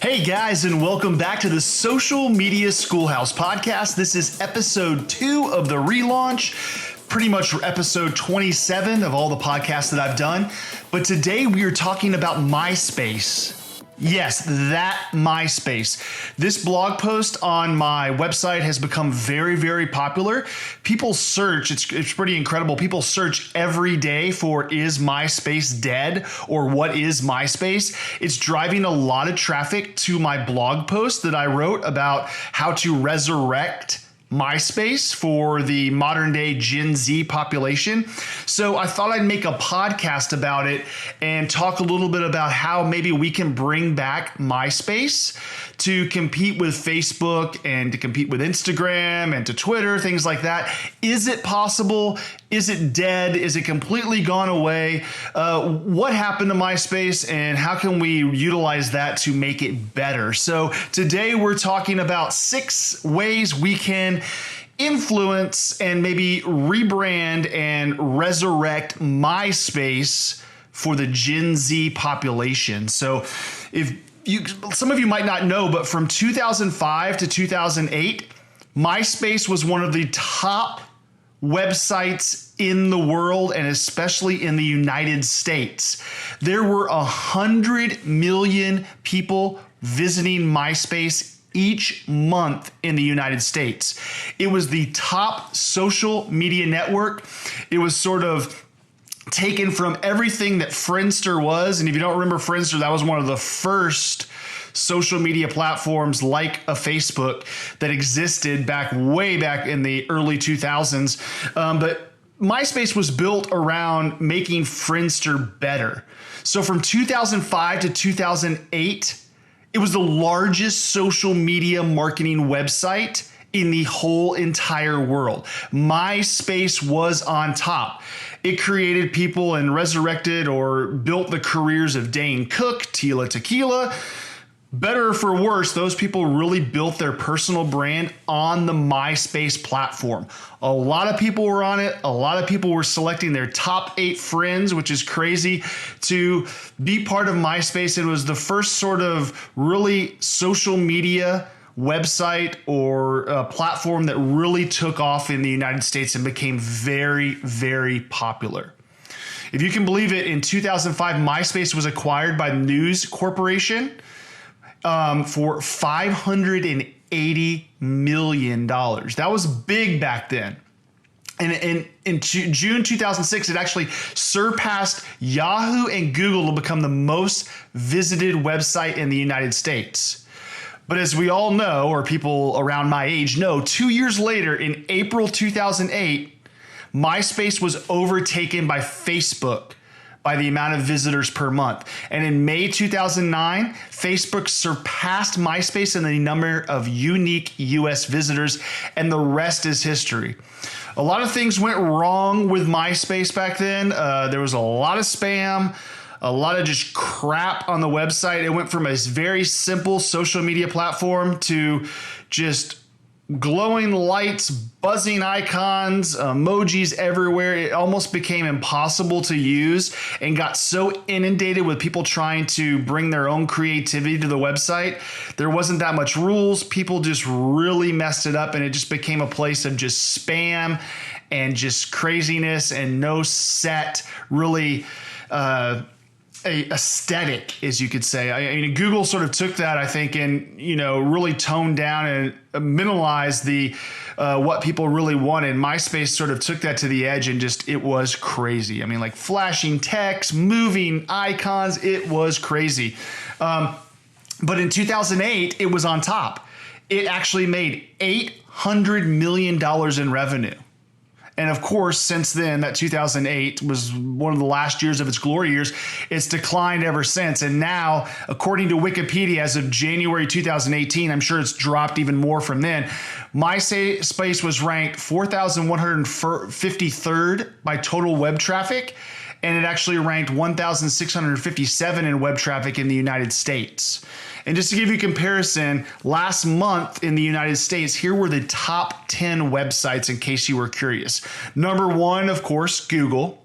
Hey guys, and welcome back to the Social Media Schoolhouse podcast. This is episode 2 of the relaunch, pretty much episode 27 of all the podcasts that I've done. But today we are talking about MySpace. Yes, that MySpace. This blog post on my website has become very, very popular. People search, it's pretty incredible. People search every day for is MySpace dead or what is MySpace? It's driving a lot of traffic to my blog post that I wrote about how to resurrect MySpace for the modern day Gen Z population. So I thought I'd make a podcast about it and talk a little bit about how maybe we can bring back MySpace to compete with Facebook and to compete with Instagram and to Twitter, things like that. Is it possible? Is it dead? Is it completely gone away? What happened to MySpace and how can we utilize that to make it better? So today we're talking about 6 ways we can influence and maybe rebrand and resurrect MySpace for the Gen Z population. So some of you might not know, but from 2005 to 2008, MySpace was one of the top websites in the world and especially in the United States. There were 100 million people visiting MySpace each month in the United States. It was the top social media network. It was sort of taken from everything that Friendster was. And if you don't remember Friendster, that was one of the first social media platforms like a Facebook that existed way back in the early 2000s. But MySpace was built around making Friendster better. So from 2005 to 2008, it was the largest social media marketing website in the whole entire world. MySpace was on top. It created people and resurrected or built the careers of Dane Cook, Tila Tequila. Better or for worse, those people really built their personal brand on the MySpace platform. A lot of people were on it. A lot of people were selecting their top 8 friends, which is crazy, to be part of MySpace. It was the first sort of really social media website or a platform that really took off in the United States and became very, very popular. If you can believe it, in 2005, MySpace was acquired by News Corporation for $580 million. That was big back then. And in June 2006, it actually surpassed Yahoo and Google to become the most visited website in the United States. But as we all know, or people around my age know, 2 years later, in April 2008, MySpace was overtaken by Facebook by the amount of visitors per month. And in May 2009, Facebook surpassed MySpace in the number of unique US visitors, and the rest is history. A lot of things went wrong with MySpace back then. There was a lot of spam, a lot of just crap on the website. It went from a very simple social media platform to just glowing lights, buzzing icons, emojis everywhere. It almost became impossible to use and got so inundated with people trying to bring their own creativity to the website. There wasn't that much rules. People just really messed it up, and it just became a place of just spam and just craziness and no set, really a aesthetic, as you could say. I mean, Google sort of took that, I think, and really toned down and minimalized the what people really wanted. MySpace sort of took that to the edge, and it was crazy. I mean, like flashing text, moving icons, it was crazy. But in 2008, it was on top. It actually made $800 million in revenue. And of course, since then, that 2008 was one of the last years of its glory years. It's declined ever since. And now, according to Wikipedia, as of January 2018, I'm sure it's dropped even more from then, MySpace was ranked 4,153rd by total web traffic, and it actually ranked 1,657 in web traffic in the United States. And just to give you a comparison, last month in the United States, here were the top 10 websites in case you were curious. Number 1, of course, Google.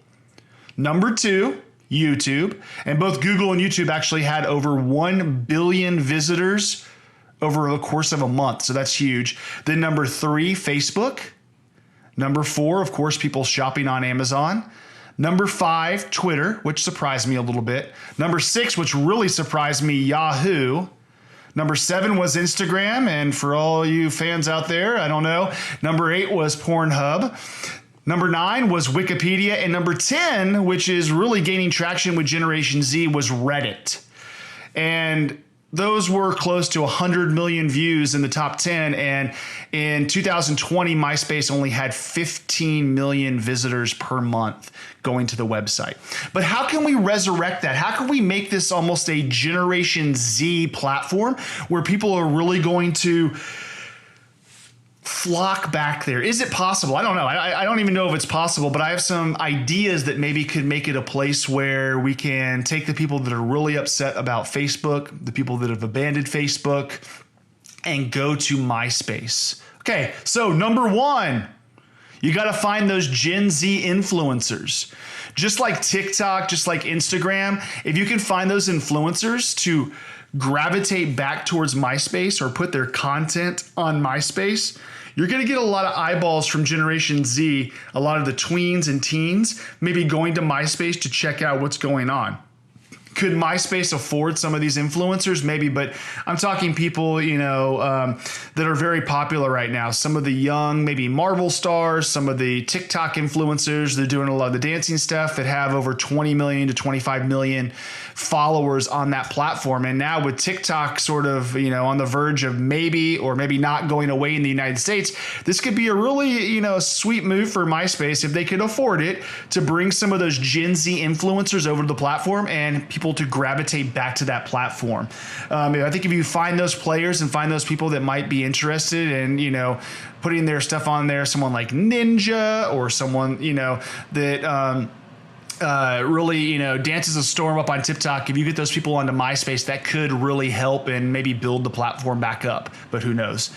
Number 2, YouTube. And both Google and YouTube actually had over 1 billion visitors over the course of a month. So that's huge. Then number 3, Facebook. Number 4, of course, people shopping on Amazon. Number 5, Twitter, which surprised me a little bit. Number 6, which really surprised me, Yahoo. Number 7 was Instagram. And for all you fans out there, I don't know. Number 8 was Pornhub. Number 9 was Wikipedia. And number 10, which is really gaining traction with Generation Z, was Reddit. And those were close to 100 million views in the top 10. And in 2020, MySpace only had 15 million visitors per month going to the website. But how can we resurrect that? How can we make this almost a Generation Z platform where people are really going to flock back there? Is it possible? I don't know. I don't even know if it's possible, but I have some ideas that maybe could make it a place where we can take the people that are really upset about Facebook, the people that have abandoned Facebook, and go to MySpace. Okay, so number 1, you got to find those Gen Z influencers. Just like TikTok, just like Instagram, if you can find those influencers to gravitate back towards MySpace or put their content on MySpace, you're going to get a lot of eyeballs from Generation Z, a lot of the tweens and teens, maybe going to MySpace to check out what's going on. Could MySpace afford some of these influencers? Maybe, but I'm talking people, that are very popular right now. Some of the young, maybe Marvel stars, some of the TikTok influencers, they're doing a lot of the dancing stuff that have over 20 million to 25 million followers on that platform. And now with TikTok sort of, on the verge of maybe or maybe not going away in the United States, this could be a really, sweet move for MySpace if they could afford it to bring some of those Gen Z influencers over to the platform and people to gravitate back to that platform. I think if you find those players and find those people that might be interested in, putting their stuff on there, someone like Ninja or someone, that really, dances a storm up on TikTok. If you get those people onto MySpace, that could really help and maybe build the platform back up, but who knows?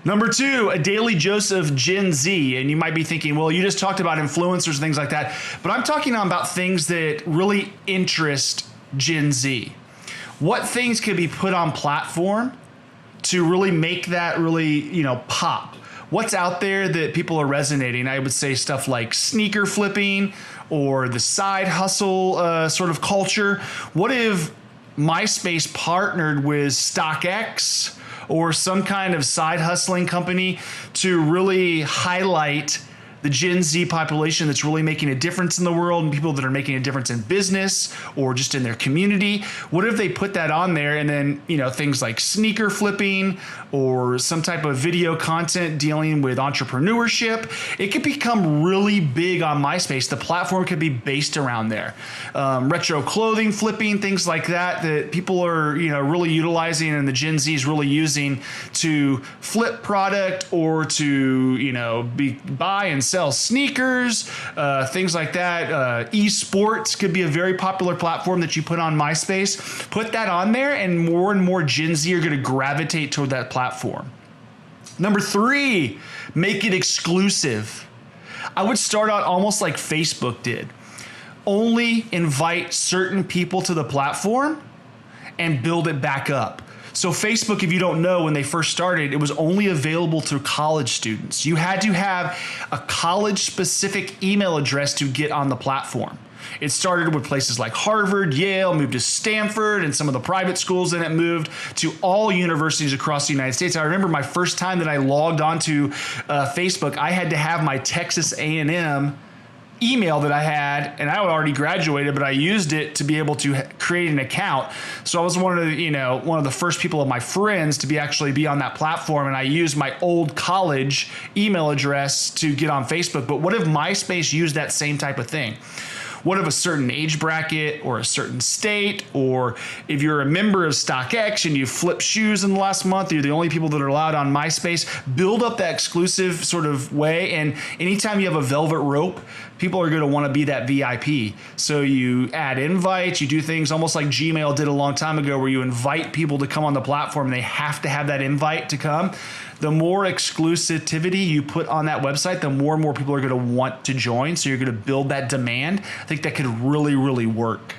Number 2, a daily dose of Gen Z. And you might be thinking, well, you just talked about influencers and things like that, but I'm talking about things that really interest Gen Z. What things could be put on platform to really make that really, pop? What's out there that people are resonating? I would say stuff like sneaker flipping or the side hustle sort of culture. What if MySpace partnered with StockX or some kind of side hustling company to really highlight the Gen Z population that's really making a difference in the world and people that are making a difference in business or just in their community? What if they put that on there and then, things like sneaker flipping or some type of video content dealing with entrepreneurship? It could become really big on MySpace. The platform could be based around there. Retro clothing flipping, things like that people are, really utilizing and the Gen Z is really using to flip product or to, buy and sell sneakers, things like that. Esports could be a very popular platform that you put on MySpace. Put that on there and more Gen Z are going to gravitate toward that platform. Number 3, make it exclusive. I would start out almost like Facebook did. Only invite certain people to the platform and build it back up. So Facebook, if you don't know, when they first started, it was only available to college students. You had to have a college-specific email address to get on the platform. It started with places like Harvard, Yale, moved to Stanford, and some of the private schools, and it moved to all universities across the United States. I remember my first time that I logged onto Facebook, I had to have my Texas A&M email that I had, and I had already graduated, but I used it to be able to create an account. So I was one of the first people of my friends to be on that platform, and I used my old college email address to get on Facebook. But what if MySpace used that same type of thing? What if a certain age bracket or a certain state, or if you're a member of StockX and you flip shoes in the last month, you're the only people that are allowed on MySpace, build up that exclusive sort of way. And anytime you have a velvet rope, people are going to want to be that VIP. So you add invites, you do things almost like Gmail did a long time ago, where you invite people to come on the platform and they have to have that invite to come. The more exclusivity you put on that website, the more and more people are going to want to join. So you're going to build that demand. I think that could really, really work.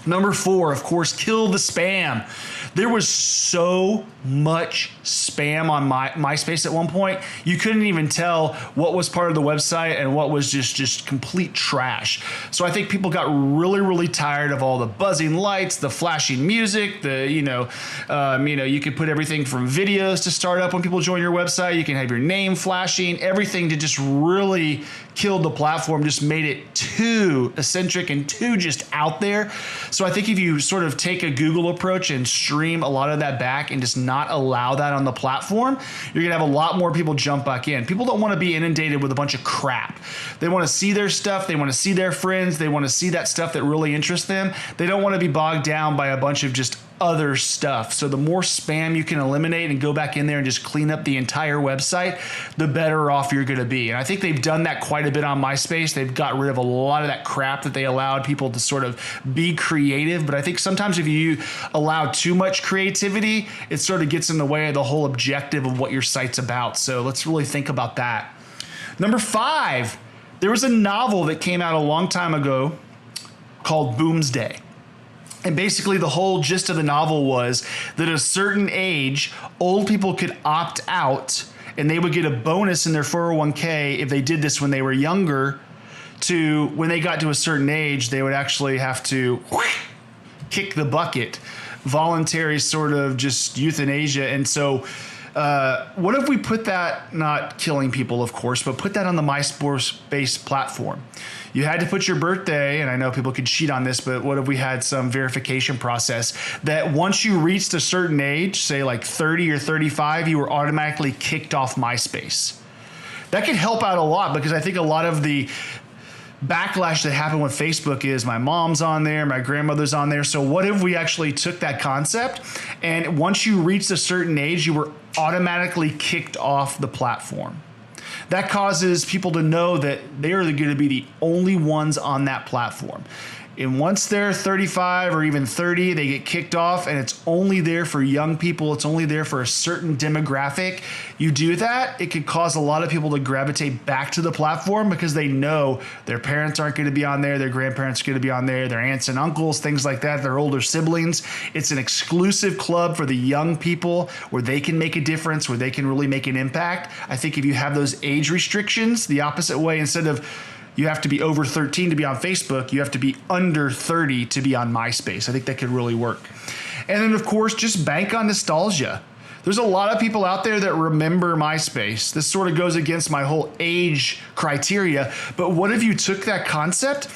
Number 4, of course, kill the spam. There was so much spam on MySpace at one point. You couldn't even tell what was part of the website and what was just complete trash. So I think people got really, really tired of all the buzzing lights, the flashing music, you could put everything from videos to start up when people join your website. You can have your name flashing, everything to just really kill the platform, just made it too eccentric and too just out there. So I think if you sort of take a Google approach and stream a lot of that back and just not allow that on the platform, you're gonna have a lot more people jump back in. People don't want to be inundated with a bunch of crap. They want to see their stuff, they want to see their friends, they want to see that stuff that really interests them. They don't want to be bogged down by a bunch of just other stuff. So the more spam you can eliminate and go back in there and just clean up the entire website, the better off you're going to be. And I think they've done that quite a bit on MySpace. They've got rid of a lot of that crap that they allowed people to sort of be creative. But I think sometimes if you allow too much creativity, it sort of gets in the way of the whole objective of what your site's about. So let's really think about that. Number 5, there was a novel that came out a long time ago called Boomsday. And basically the whole gist of the novel was that at a certain age, old people could opt out and they would get a bonus in their 401k if they did this when they were younger, to when they got to a certain age, they would actually have to kick the bucket. Voluntary sort of just euthanasia. And so what if we put that, not killing people, of course, but put that on the MySpace platform? You had to put your birthday, and I know people could cheat on this, but what if we had some verification process that once you reached a certain age, say like 30 or 35, you were automatically kicked off MySpace? That could help out a lot, because I think a lot of the backlash that happened with Facebook is my mom's on there, my grandmother's on there. So what if we actually took that concept and once you reached a certain age, you were automatically kicked off the platform? That causes people to know that they are going to be the only ones on that platform. And once they're 35 or even 30, they get kicked off, and it's only there for young people. It's only there for a certain demographic. You do that, it could cause a lot of people to gravitate back to the platform because they know their parents aren't going to be on there, their grandparents are going to be on there, their aunts and uncles, things like that, their older siblings. It's an exclusive club for the young people where they can make a difference, where they can really make an impact. I think if you have those age restrictions the opposite way, instead of you have to be over 13 to be on Facebook, you have to be under 30 to be on MySpace. I think that could really work. And then, of course, just bank on nostalgia. There's a lot of people out there that remember MySpace. This sort of goes against my whole age criteria. But what if you took that concept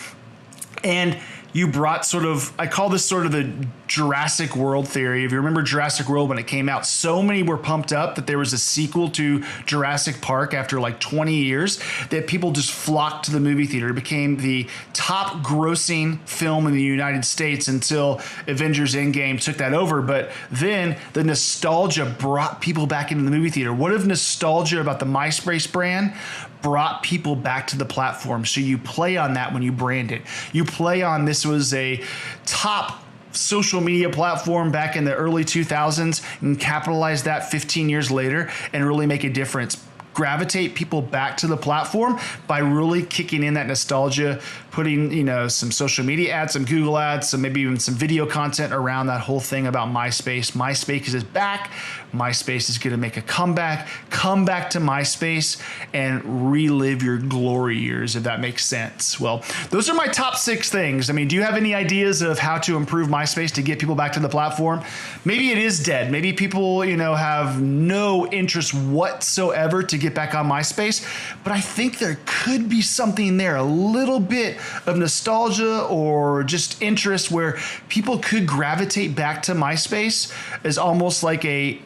and you brought sort of, I call this sort of the Jurassic World theory. If you remember Jurassic World when it came out, so many were pumped up that there was a sequel to Jurassic Park after like 20 years that people just flocked to the movie theater. It became the top grossing film in the United States until Avengers Endgame took that over. But then the nostalgia brought people back into the movie theater. What if nostalgia about the MySpace brand brought people back to the platform? So you play on that when you brand it. You play on this was a top social media platform back in the early 2000s and capitalize that 15 years later and really make a difference. Gravitate people back to the platform by really kicking in that nostalgia, putting, some social media ads, some Google ads, some maybe even some video content around that whole thing about MySpace. MySpace is back. MySpace is going to make a comeback. Come back to MySpace and relive your glory years, if that makes sense. Well, those are my top 6 things. I mean, do you have any ideas of how to improve MySpace to get people back to the platform? Maybe it is dead. Maybe people, have no interest whatsoever to get back on MySpace, but I think there could be something there, a little bit of nostalgia or just interest where people could gravitate back to MySpace as almost like a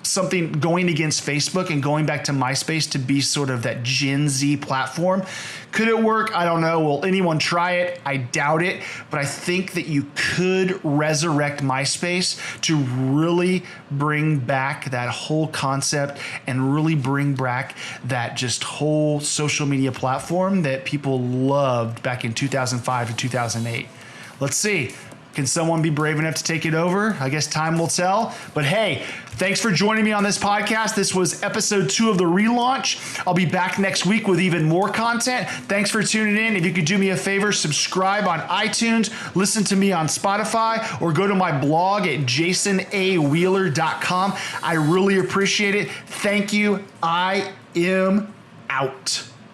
something going against Facebook and going back to MySpace to be sort of that Gen Z platform. Could it work? I don't know. Will anyone try it? I doubt it. But I think that you could resurrect MySpace to really bring back that whole concept and really bring back that just whole social media platform that people loved back in 2005 to 2008. Let's see. Can someone be brave enough to take it over? I guess time will tell. But hey, thanks for joining me on this podcast. This was episode 2 of the relaunch. I'll be back next week with even more content. Thanks for tuning in. If you could do me a favor, subscribe on iTunes, listen to me on Spotify, or go to my blog at jasonawheeler.com. I really appreciate it. Thank you. I am out.